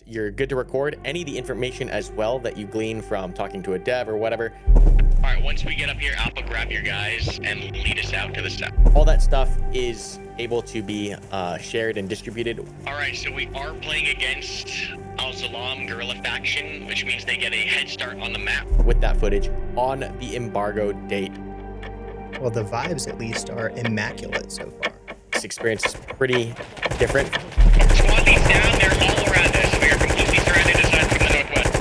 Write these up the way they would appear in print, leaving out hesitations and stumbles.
you're good to record any of the information as well that you glean from talking to a dev or whatever. All right, once we get up here, Alpha, grab your guys and lead us out to the south. All that stuff is able to be shared and distributed. All right, so we are playing against Al-Salam guerrilla faction, which means they get a head start on the map. With that footage on the embargoed date. Well, the vibes at least are immaculate so far. This experience is pretty different. Squad leads down, they're all around us. We are completely surrounded aside from the northwest.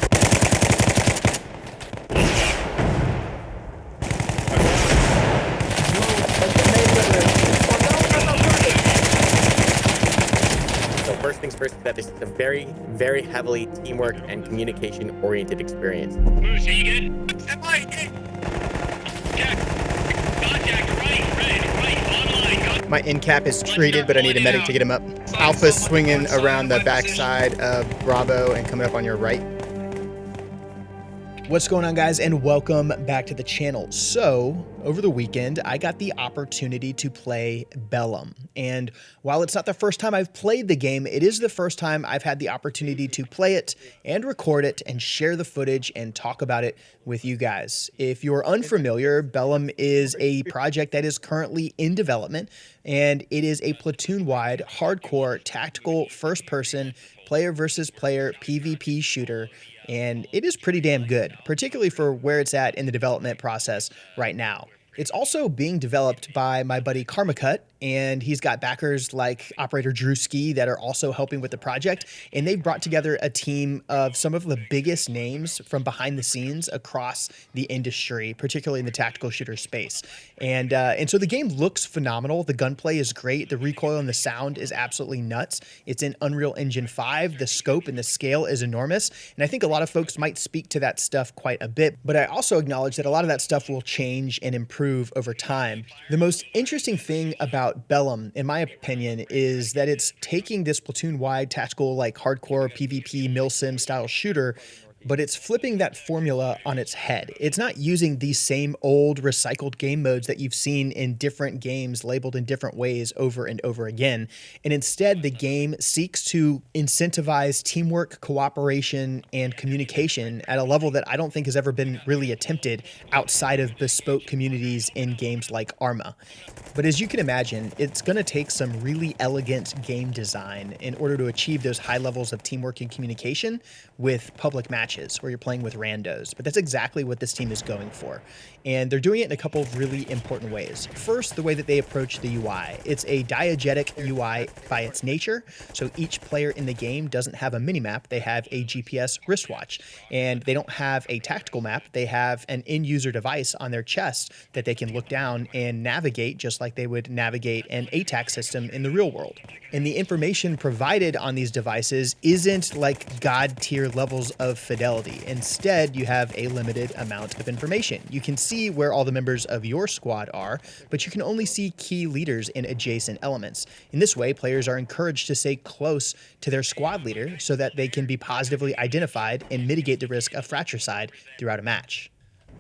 So first things first, that this is a very, very heavily teamwork and communication-oriented experience. Moose, are you good? Jack, contact, right, online. My end cap is treated, but I need a medic to get him up. Alpha's swinging around the backside of Bravo and coming up on your right. What's going on, guys, and welcome back to the channel. So over the weekend, I got the opportunity to play Bellum. And while it's not the first time I've played the game, it is the first time I've had the opportunity to play it and record it and share the footage and talk about it with you guys. If you're unfamiliar, Bellum is a project that is currently in development, and it is a platoon-wide, hardcore, tactical, first-person, player versus player PvP shooter. And it is pretty damn good, particularly for where it's at in the development process right now. It's also being developed by my buddy Karmacut, and he's got backers like Operator Drewski that are also helping with the project. And they've brought together a team of some of the biggest names from behind the scenes across the industry, particularly in the tactical shooter space. And so the game looks phenomenal. The gunplay is great. The recoil and the sound is absolutely nuts. It's in Unreal Engine 5. The scope and the scale is enormous. And I think a lot of folks might speak to that stuff quite a bit, but I also acknowledge that a lot of that stuff will change and improve over time. The most interesting thing about Bellum, in my opinion, is that it's taking this platoon-wide tactical, like hardcore PvP MILSIM style shooter, but it's flipping that formula on its head. It's not using these same old recycled game modes that you've seen in different games labeled in different ways over and over again. And instead, the game seeks to incentivize teamwork, cooperation, and communication at a level that I don't think has ever been really attempted outside of bespoke communities in games like Arma. But as you can imagine, it's going to take some really elegant game design in order to achieve those high levels of teamwork and communication with public matches where you're playing with randos. But that's exactly what this team is going for. And they're doing it in a couple of really important ways. First, the way that they approach the UI. It's a diegetic UI by its nature. So each player in the game doesn't have a minimap. They have a GPS wristwatch. And they don't have a tactical map. They have an in-user device on their chest that they can look down and navigate just like they would navigate an ATAC system in the real world. And the information provided on these devices isn't like god-tier levels of fidelity. Instead, you have a limited amount of information. You can see where all the members of your squad are, but you can only see key leaders in adjacent elements. In this way, players are encouraged to stay close to their squad leader so that they can be positively identified and mitigate the risk of fratricide throughout a match.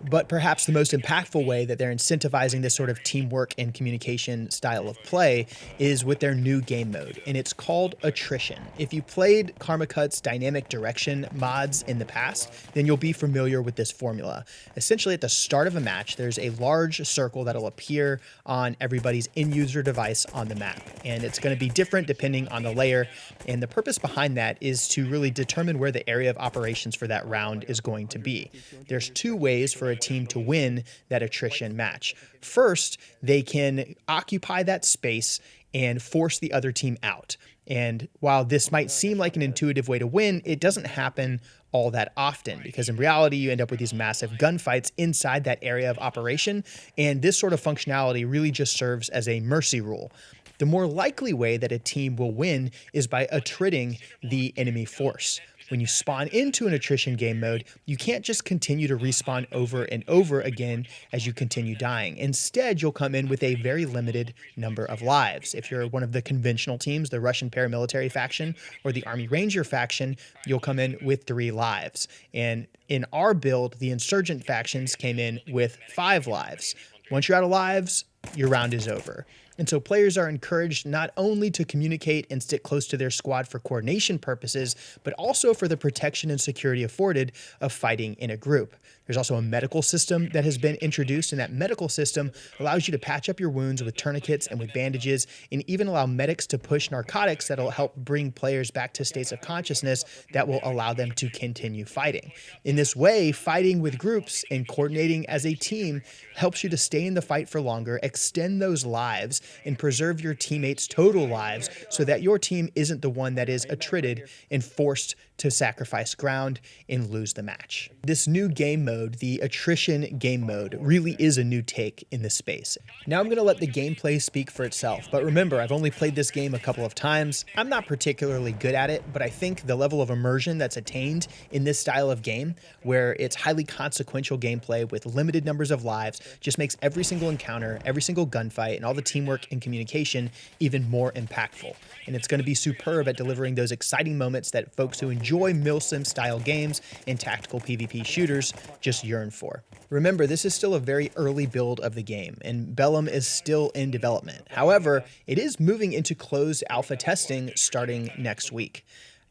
But perhaps the most impactful way that they're incentivizing this sort of teamwork and communication style of play is with their new game mode, and it's called Attrition. If you played Karmakut's dynamic direction mods in the past, then you'll be familiar with this formula. Essentially, at the start of a match, there's a large circle that'll appear on everybody's in-user device on the map, and it's going to be different depending on the layer, and the purpose behind that is to really determine where the area of operations for that round is going to be. There's two ways for a team to win that attrition match. First, they can occupy that space and force the other team out. And while this might seem like an intuitive way to win, it doesn't happen all that often, because in reality, you end up with these massive gunfights inside that area of operation. And this sort of functionality really just serves as a mercy rule. The more likely way that a team will win is by attriting the enemy force. When you spawn into an attrition game mode, you can't just continue to respawn over and over again as you continue dying. Instead, you'll come in with a very limited number of lives. If you're one of the conventional teams, the Russian paramilitary faction or the Army Ranger faction, you'll come in with 3 lives. And in our build, the insurgent factions came in with 5 lives. Once you're out of lives, your round is over. And so players are encouraged not only to communicate and stick close to their squad for coordination purposes, but also for the protection and security afforded of fighting in a group. There's also a medical system that has been introduced, and that medical system allows you to patch up your wounds with tourniquets and with bandages, and even allow medics to push narcotics that'll help bring players back to states of consciousness that will allow them to continue fighting. In this way, fighting with groups and coordinating as a team helps you to stay in the fight for longer, extend those lives, and preserve your teammates' total lives so that your team isn't the one that is attrited and forced to sacrifice ground and lose the match. This new game mode, the Attrition game mode, really is a new take in this space. Now I'm going to let the gameplay speak for itself, but remember, I've only played this game a couple of times. I'm not particularly good at it, but I think the level of immersion that's attained in this style of game, where it's highly consequential gameplay with limited numbers of lives, just makes every single encounter, every single gunfight, and all the teamwork and communication even more impactful. And it's going to be superb at delivering those exciting moments that folks who enjoy MILSIM style games and tactical PvP shooters just yearn for. Remember, this is still a very early build of the game, and Bellum is still in development. However, it is moving into closed alpha testing starting next week.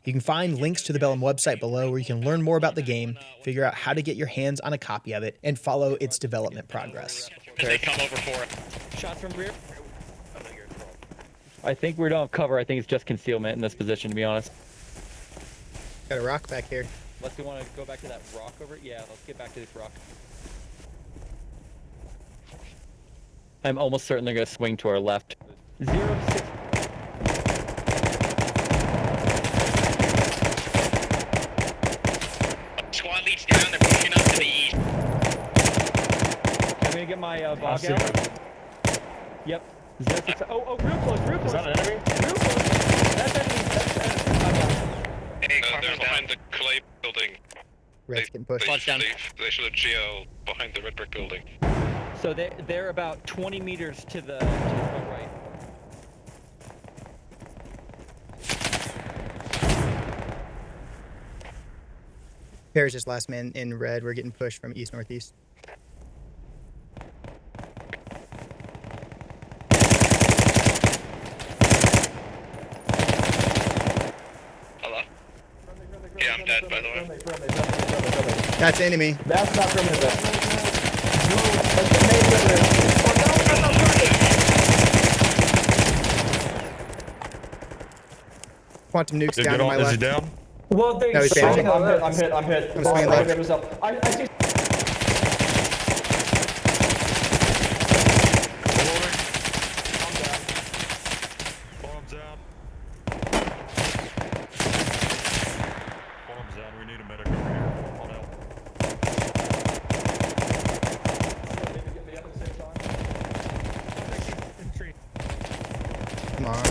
You can find links to the Bellum website below where you can learn more about the game, figure out how to get your hands on a copy of it, and follow its development progress. They come over for it. Shots from rear. I think we don't have cover. I think it's just concealment in this position, to be honest. Got a rock back here. Unless we want to go back to that rock over. Yeah, let's get back to this rock. I'm almost certain they're going to swing to our left. 0-6. Squad leads down. They're pushing up to the east. Can we get my bog out? Yep. 0-6. Oh, real close, real close. Is that an enemy? Real close. That's enemy. That's enemy. Hey, they're behind the clay building. Red's getting pushed. They should have GL behind the red brick building. So they're about 20 meters to the front right. Pear's just last man in red. We're getting pushed from east-northeast. Hello? Yeah, I'm dead, by the way. That's enemy. That's not from the Quantum nuke's down on my left. down? Well, they No, he's bandaging. I'm hit. I'm swinging left. I see. Bombs down. Bombs down. We need a medic over here. On out. Come on.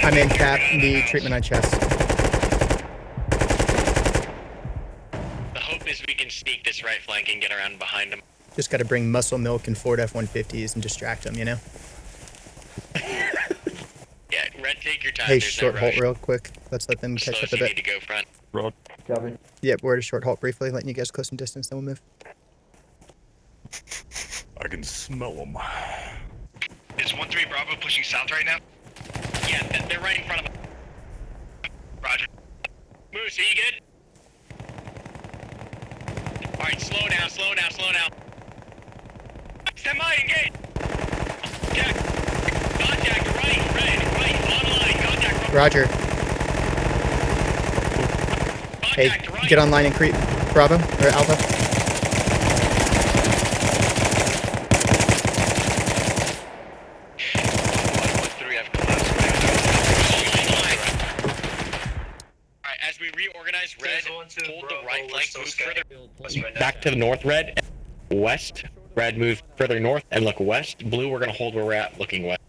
I'm in cap, the treatment on chest. The hope is we can sneak this right flank and get around behind them. Just got to bring muscle milk and Ford F-150s and distract them, you know? Yeah, Red, take your time. Hey, There's short no halt rush. real quick. Let's let them catch Slow up as a you need bit. to go front. Road. Copy. Yep, we're at a short halt briefly, letting you guys close some distance, then we'll move. I can smell them. Is 1-3 Bravo pushing south right now? Yeah, they're right in front of us. Roger. Moose, are you good? Alright, slow down. Semi, engage! Jack! Contact, right, online, contact. Roger. Hey, Contact, right. get online and creep. Bravo, or Alpha. As we reorganize, Red, hold the right flank, move further back to the north, Red. West. Red, move further north and look west. Blue, we're going to hold where we're at, looking west.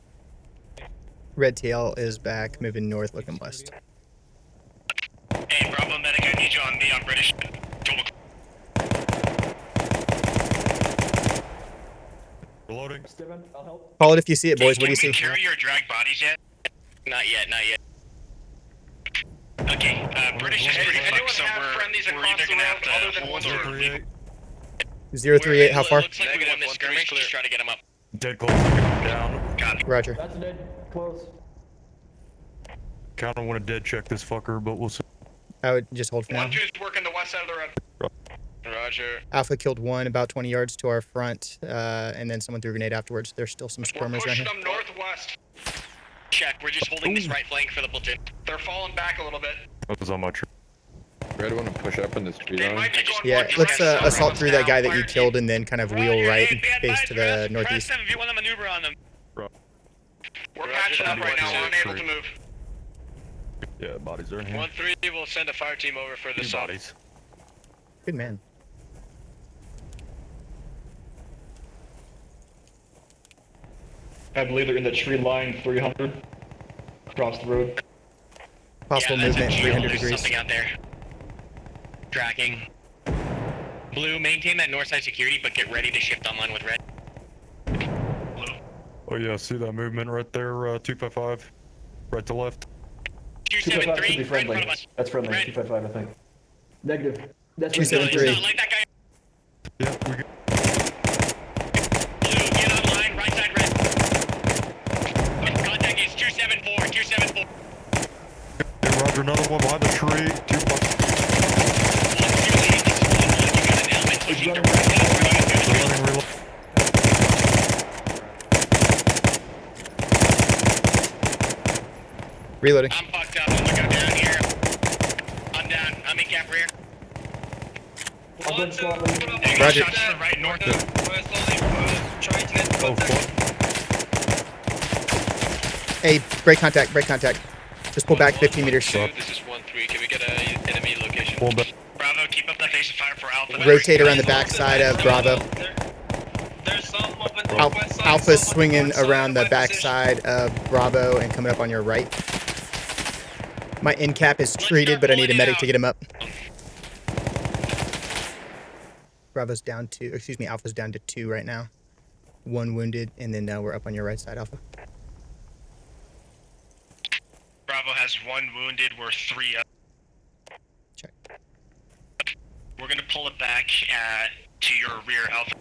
Red TL is back, moving north, looking west. Hey, Bravo Medic, I need you on me on British. Reloading. Steven, I'll help. Call it if you see it, boys. What do you Can we see? carry your drag bodies yet? Not yet. Okay, British is pretty quick, so we're either gonna have to hold or leave. 038, how far? Looks like we won this skirmish. Just try to get him up. Dead close. Down. Roger. That's a dead. Close. Kinda wanna dead check this fucker, but we'll see. I would just hold for now. 1-2's working the west side of the road. Roger. Alpha killed one about 20 yards to our front, and then someone threw a grenade afterwards. There's still some We're squirmers right pushing here. them northwest. Check. We're just holding this right flank for the platoon. They're falling back a little bit. That was on my tree. Red want to push up in this tree They line. might be going Yeah, more let's direct. assault through that guy that you killed and then kind of wheel right and face to the northeast. If you want to maneuver on them. We're patching up right now. We're unable to move. Yeah, bodies are in here. 1-3 will send a fire team over for the Two assault. bodies. Good man. I believe they're in the tree line 300 across the road. Possible Yeah, that's a movement, geo. 300 There's degrees. something out there. Tracking. Blue, maintain that north side security, but get ready to shift online with red. Oh yeah, see that movement right there, 255. Right to left. 255 should 273, be right in friendly. front of us. That's friendly. Red. 255, I think. Negative. That's 273. It's not like that guy. Yeah, we get. Blue, get online, right side red. Contact is 274, 274. Hey, Roger, another one behind the tree. 255. 1-2 leads. You got an element pushing directly in front of you. Running reload. Reloading. I'm fucked up. I'm gonna go down here. I'm down. I'm in cap rear. I'll go to squad lead. Roger. Shots to the right, north. Oh, fuck. Hey, break contact, break contact. Just pull back 15 meters. This is 1-3. Can we get a enemy location? Pull back. Bravo, keep up that face of fire for Alpha. Rotate around the backside of Bravo. There's some movement Alpha's swinging around the backside of Bravo and coming up on your right. My end cap is treated, but I need a medic to get him up. Bravo's down to, excuse me, Alpha's down to 2 right now. 1 wounded, and then we're up on your right side, Alpha. Bravo has 1 wounded. We're 3 up. Check. We're gonna pull it back to your rear, Alpha.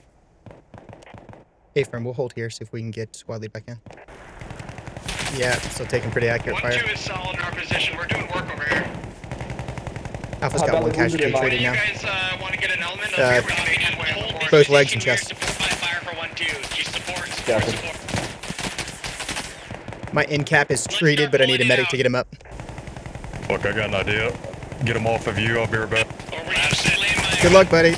Hey, firm, we'll hold here, see if we can get squad lead back in. Yeah, still taking pretty accurate fire. 1-2 is solid in our position. We're doing work over here. Alpha's got 1 casualty What treated You now. guys want to get an element of Uh, here? We're gonna make headway on the board. Both legs and chest. Support by fire for 1-2. Just support, Gotcha. support. My end cap is treated, but I need a medic to get him up. Look, I got an idea. Get him off of you. I'll be right back. Or we have set landmine. Good luck, buddy.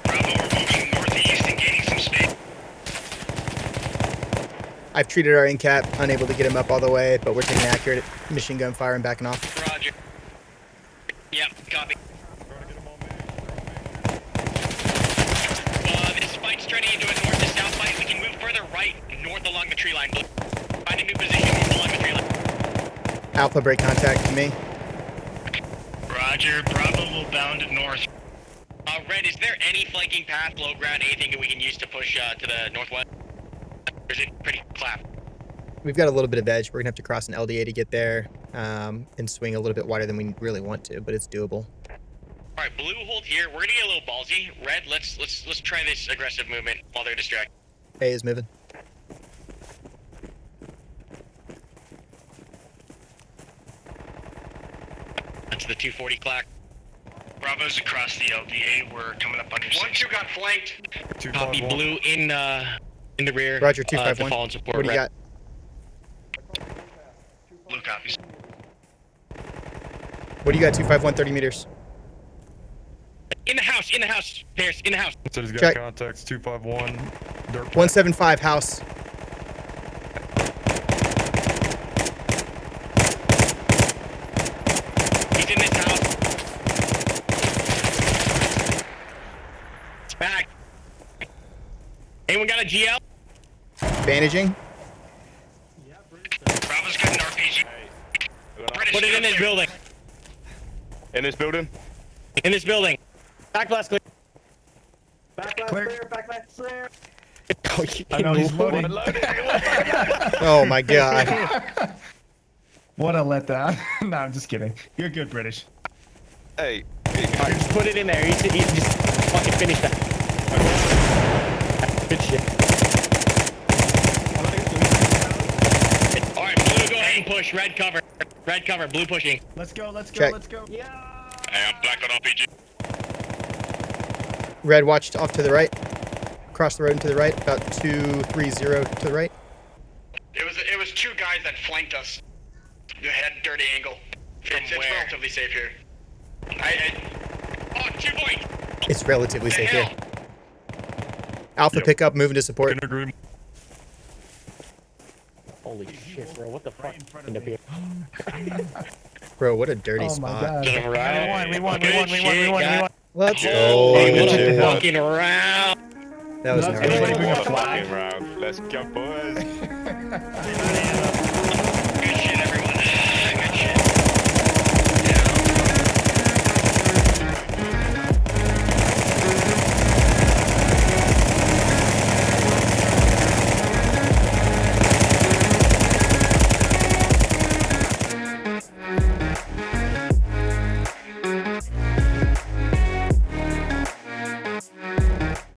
Bravo, we're moving northeast and gaining some space. I've treated our end cap, unable to get him up all the way, but we're taking accurate machine gun fire and backing off. Roger. Yep, copy. This fight's turning into a north to south fight. We can move further right, north along the tree line. Find a new position north along the tree line. Alpha, break contact to me. Roger, Bravo will bound north. Red, is there any flanking path, low ground, anything that we can use to push to the northwest? Or is it pretty clap? We've got a little bit of edge. We're gonna have to cross an LDA to get there, and swing a little bit wider than we really want to, but it's doable. All right, blue, hold here. We're gonna get a little ballsy. Red, let's try this aggressive movement while they're distracted. A is moving. That's the 240 clock. Bravo's across the LDA. We're coming up on your 1-2 got flanked. Copy, 251. blue in the rear. Roger, to 251. fall and support. What do you red. got? Blue copies. What do you got? 251, 30 meters. In the house, Pierce, in the house. Said he's got Check. contacts. 251. Dirt. 175 house. He's in this house. It's back. Anyone got a GL? Bandaging. Bravo's got an RPG. Put it in this building. In this building? In this building. Back blast clear. Back left clear, back left clear. I know he's loading. Oh my god. What a letdown. No, I'm just kidding. You're good, British. Hey. Alright, just put it in there. He's just fucking finish that. Good shit. Alright, blue, go ahead and push. Red cover. Red cover. Blue pushing. Let's go, let's go, Check. let's go. Hey, I'm black on RPG. Red, watch off to the right. Across the road and to the right. About 230 to the right. It was two guys that flanked us. You had dirty angle. It's relatively safe here. Oh, 2 points. It's relatively The safe hell? here. Alpha Yep. pickup, moving to support. Can agree. Holy shit, bro. What the fuck? Right in front of End up me. here. Bro, what a dirty Oh my spot. god. Right. We won. Good shit, guys. Let's Hey, go. what Good a shit. fucking round. That was Let's gnarly. go. Fucking round. Let's go, boys.